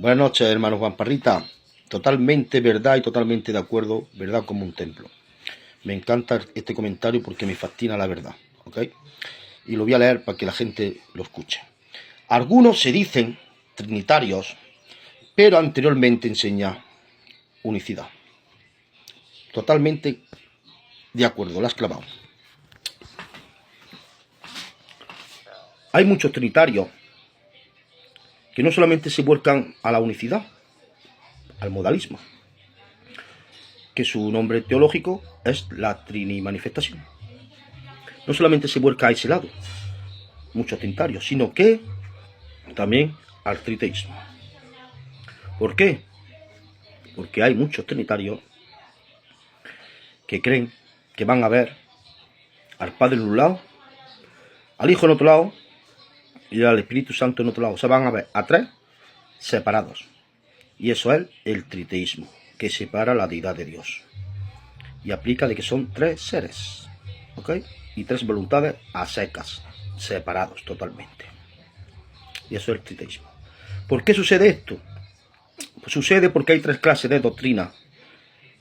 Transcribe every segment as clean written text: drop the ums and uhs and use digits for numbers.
Buenas noches, hermano Juan Parrita. Totalmente verdad y totalmente de acuerdo, verdad como un templo. Me encanta este comentario porque me fascina la verdad, ¿ok? Y lo voy a leer para que la gente lo escuche. Algunos se dicen trinitarios, pero anteriormente enseña unicidad. Totalmente de acuerdo, la has clavado. Hay muchos trinitarios que no solamente se vuelcan a la unicidad, al modalismo, que su nombre teológico es la trinimanifestación. No solamente se vuelca a ese lado, muchos trinitarios, sino que también al triteísmo. ¿Por qué? Porque hay muchos trinitarios que creen que van a ver al Padre en un lado, al Hijo en otro lado y al Espíritu Santo en otro lado. O sea, van a ver a tres separados. Y eso es el triteísmo, que separa la deidad de Dios. Y aplica de que son tres seres, ¿ok? Y tres voluntades a secas, separados totalmente. Y eso es el triteísmo. ¿Por qué sucede esto? Pues sucede porque hay tres clases de doctrina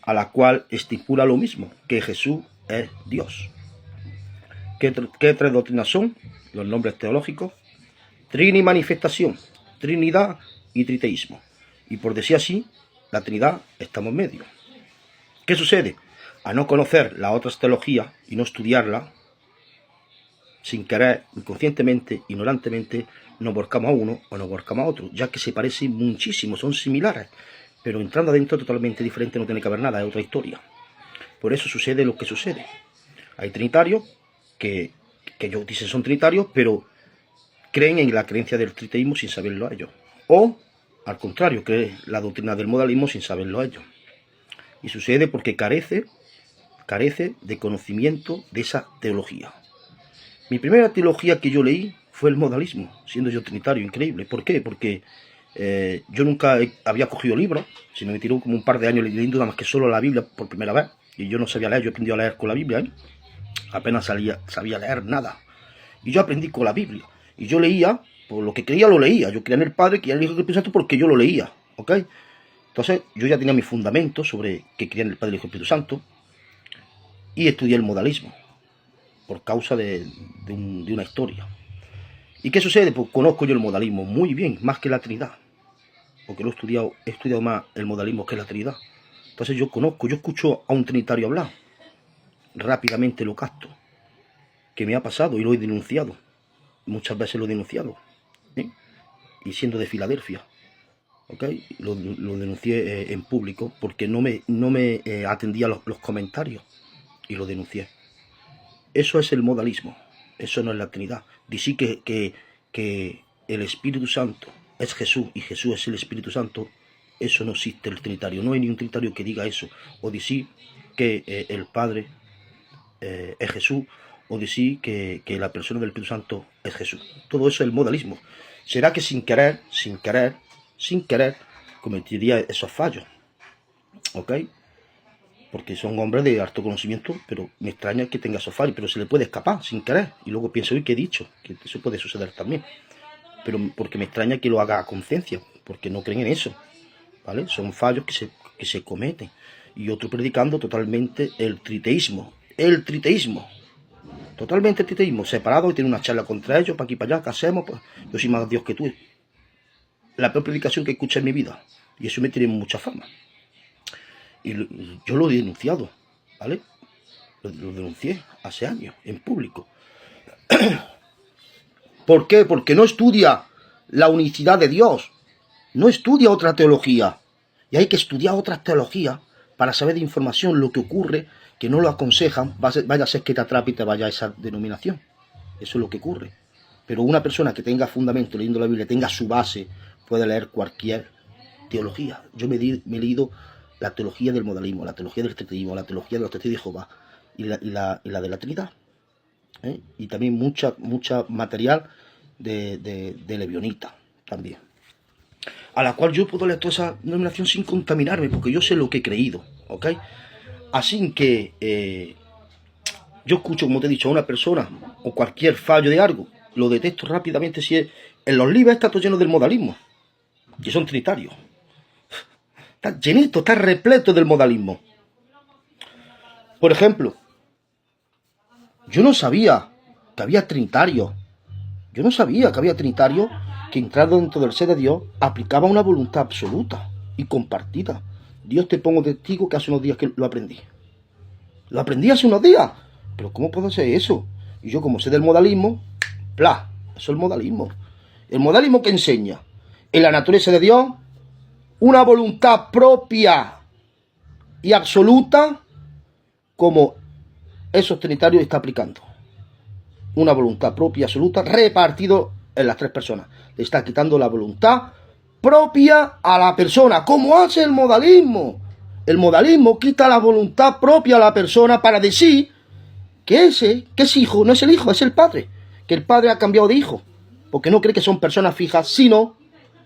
a la cual estipula lo mismo, que Jesús es Dios. ¿Qué tres doctrinas son? Los nombres teológicos: trinimanifestación, Trinidad y triteísmo. Y por decir así, la Trinidad estamos en medio. ¿Qué sucede? A no conocer las otras teologías y no estudiarla, sin querer, inconscientemente, ignorantemente, nos volcamos a uno o nos volcamos a otro, ya que se parecen muchísimo, son similares, pero entrando adentro totalmente diferente, no tiene que haber nada, es otra historia. Por eso sucede lo que sucede. Hay trinitarios que ellos dicen son trinitarios, pero creen en la creencia del triteísmo sin saberlo a ellos. O, al contrario, creen la doctrina del modalismo sin saberlo a ellos. Y sucede porque carece de conocimiento de esa teología. Mi primera teología que yo leí fue el modalismo, siendo yo trinitario, increíble. ¿Por qué? Porque yo nunca había cogido libros, sino me tiró como un par de años leyendo nada más que solo la Biblia por primera vez. Y yo no sabía leer, yo aprendí a leer con la Biblia, ¿eh? Apenas sabía leer nada. Y yo aprendí con la Biblia. Y yo leía, por lo que creía lo leía. Yo creía en el Padre, creía en el Hijo y en el Espíritu Santo porque yo lo leía, ¿ok? Entonces yo ya tenía mi fundamento sobre que creía en el Padre, el Hijo y el Espíritu Santo. Y estudié el modalismo, por causa de una historia. ¿Y qué sucede? Pues conozco yo el modalismo muy bien, más que la Trinidad. Porque he estudiado más el modalismo que la Trinidad. Entonces yo escucho a un trinitario hablar. Rápidamente lo capto. Que me ha pasado y lo he denunciado. Muchas veces lo he denunciado. ¿Eh? Y siendo de Filadelfia. ¿Ok? Lo denuncié en público porque no me atendía los comentarios. Y lo denuncié. Eso es el modalismo. Eso no es la Trinidad. Decir que el Espíritu Santo es Jesús y Jesús es el Espíritu Santo, eso no existe el trinitario. No hay ni un trinitario que diga eso. O decir que el Padre es Jesús, o decir que la persona del Espíritu Santo es Jesús. Todo eso es el modalismo. Será que sin querer, cometería esos fallos. ¿Ok? Porque son hombres de alto conocimiento, pero me extraña que tenga esos fallos, pero se le puede escapar sin querer. Y luego pienso, uy, ¿qué he dicho? Que eso puede suceder también. Pero porque me extraña que lo haga a conciencia, porque no creen en eso, ¿vale? Son fallos que se cometen. Y otro predicando totalmente el triteísmo, totalmente el triteísmo, separado, y tiene una charla contra ellos, para aquí, para allá, ¿qué hacemos? Pues yo soy más Dios que tú. La peor predicación que escuché en mi vida, y eso me tiene mucha fama. Y yo lo he denunciado, ¿vale? Lo denuncié hace años, en público. ¿Por qué? Porque no estudia la unicidad de Dios. No estudia otra teología. Y hay que estudiar otras teologías para saber de información lo que ocurre, que no lo aconsejan, vaya a ser que te atrape y te vaya a esa denominación. Eso es lo que ocurre. Pero una persona que tenga fundamento leyendo la Biblia, tenga su base, puede leer cualquier teología. Yo me he leído la teología del modalismo, la teología del triteísmo, la teología de los testigos de Jehová y la de la Trinidad. Y también mucha material de Levionita también, a la cual yo puedo leer toda esa denominación sin contaminarme, porque yo sé lo que he creído, ¿ok? Así que yo escucho, como te he dicho, a una persona o cualquier fallo de algo, lo detecto rápidamente si es... En los libros está todo lleno del modalismo, que son trinitarios. Está llenito, está repleto del modalismo. Por ejemplo, yo no sabía que había trinitarios. Yo no sabía que había trinitarios que entrando dentro del ser de Dios aplicaba una voluntad absoluta y compartida. Dios, te pongo testigo que hace unos días que lo aprendí. Lo aprendí hace unos días. Pero ¿cómo puedo hacer eso? Y yo, como sé del modalismo, ¡plá! Eso es el modalismo. El modalismo que enseña en la naturaleza de Dios una voluntad propia y absoluta, como esos trinitarios está aplicando. Una voluntad propia y absoluta repartido en las tres personas. Le está quitando la voluntad propia a la persona. ¿Cómo hace el modalismo? El modalismo quita la voluntad propia a la persona para decir que ese, que es hijo, no es el hijo, es el padre. Que el padre ha cambiado de hijo. Porque no cree que son personas fijas, sino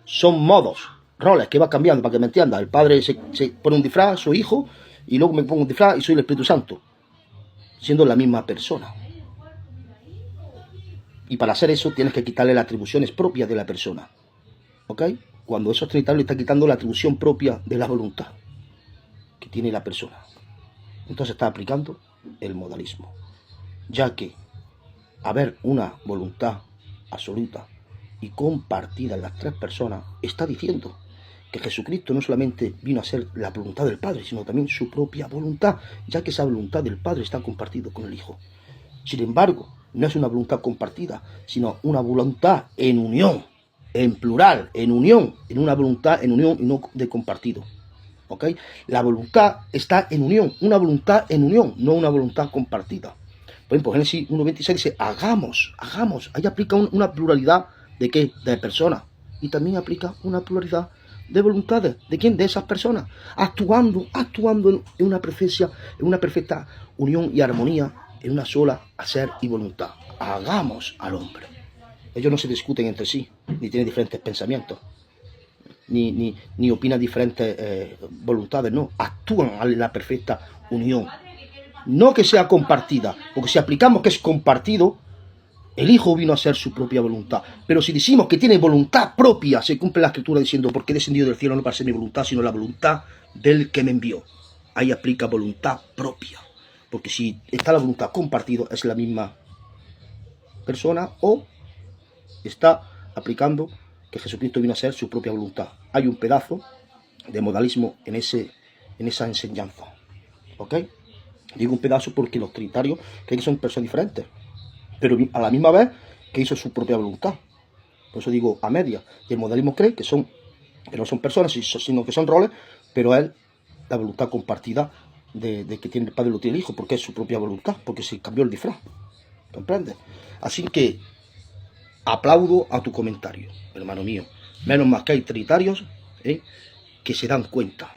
son modos, roles que va cambiando, para que me entienda. El padre se pone un disfraz, su hijo, y luego me pongo un disfraz y soy el Espíritu Santo, siendo la misma persona. Y para hacer eso tienes que quitarle las atribuciones propias de la persona. ¿Ok? Cuando esos trinitarios le están quitando la atribución propia de la voluntad que tiene la persona. Entonces está aplicando el modalismo. Ya que haber una voluntad absoluta y compartida en las tres personas está diciendo que Jesucristo no solamente vino a ser la voluntad del Padre, sino también su propia voluntad, ya que esa voluntad del Padre está compartida con el Hijo. Sin embargo, no es una voluntad compartida, sino una voluntad en unión, en plural, en unión, en una voluntad en unión y no de compartido. ¿Ok? La voluntad está en unión, una voluntad en unión, no una voluntad compartida. Por ejemplo, Génesis 1.26 dice, hagamos. Ahí aplica una pluralidad ¿de qué? De personas. Y también aplica una pluralidad de voluntades. ¿De quién? De esas personas. Actuando en una perfecta unión y armonía, en una sola hacer y voluntad. Hagamos al hombre. Ellos no se discuten entre sí, ni tienen diferentes pensamientos, ni opinan diferentes voluntades, no. Actúan en la perfecta unión. No que sea compartida, porque si aplicamos que es compartido, el Hijo vino a ser su propia voluntad. Pero si decimos que tiene voluntad propia, se cumple la Escritura diciendo, porque he descendido del cielo no para ser mi voluntad, sino la voluntad del que me envió. Ahí aplica voluntad propia. Porque si está la voluntad compartida, es la misma persona, o está aplicando que Jesucristo vino a ser su propia voluntad. Hay un pedazo de modalismo en esa enseñanza. ¿Ok? Digo un pedazo porque los trinitarios creen que son personas diferentes, pero a la misma vez que hizo su propia voluntad. Por eso digo a media. Y el modalismo cree que no son personas, sino que son roles, pero él, la voluntad compartida de que tiene el Padre lo tiene el Hijo, porque es su propia voluntad, porque se cambió el disfraz. ¿Comprendes? Así que aplaudo a tu comentario, hermano mío. Menos más que hay trinitarios que se dan cuenta.